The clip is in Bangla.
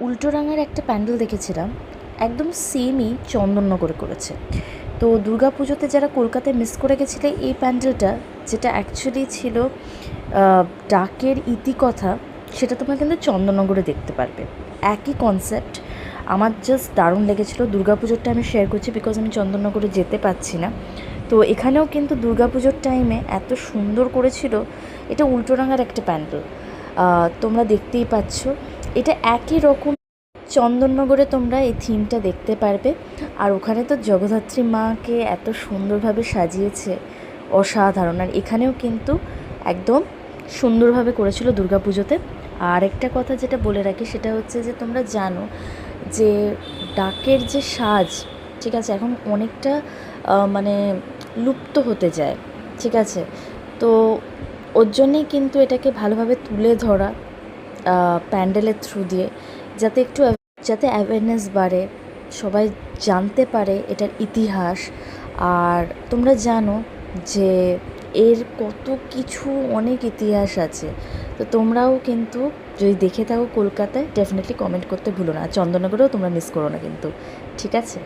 উল্টোডাঙার একটা প্যান্ডেল দেখেছিলাম, একদম সেমই চন্দননগরে করেছে। তো দুর্গাপুজোতে যারা কলকাতায় মিস করে গেছিলে এই প্যান্ডেলটা, যেটা অ্যাকচুয়ালি ছিল ডাকের ইতিকথা, সেটা তোমরা কিন্তু চন্দননগরে দেখতে পারবে। একই কনসেপ্ট। আমার জাস্ট দারুণ লেগেছিলো। দুর্গাপুজোরটা আমি শেয়ার করছি বিকজ আমি চন্দননগরে যেতে পারছি না। তো এখানেও কিন্তু দুর্গাপুজোর টাইমে এত সুন্দর করেছিল। এটা উল্টোডাঙার একটা প্যান্ডেল, তোমরা দেখতেই পাচ্ছ। এটা একই রকম চন্দননগরে তোমরা এই থিমটা দেখতে পারবে। আর ওখানে তো জগদ্ধাত্রী মাকে এত সুন্দরভাবে সাজিয়েছে, অসাধারণ। আর এখানেও কিন্তু একদম সুন্দরভাবে করেছিল দুর্গাপুজোতে। আর একটা কথা যেটা বলে রাখি সেটা হচ্ছে যে তোমরা জানো যে ডাকের যে সাজ, ঠিক আছে, এখন অনেকটা মানে লুপ্ত হতে যায়, ঠিক আছে। তো ওর জন্যেই কিন্তু এটাকে ভালোভাবে তুলে ধরা প্যান্ডেলের থ্রু দিয়ে, যাতে অ্যাওয়ারনেস বাড়ে, সবাই জানতে পারে এটার ইতিহাস। আর তোমরা জানো যে এর কত কিছু অনেক ইতিহাস আছে। তো তোমরাও কিন্তু যদি দেখে থাকো কলকাতায়, ডেফিনেটলি কমেন্ট করতে ভুলো না। চন্দননগরেও তোমরা মিস করো না কিন্তু, ঠিক আছে।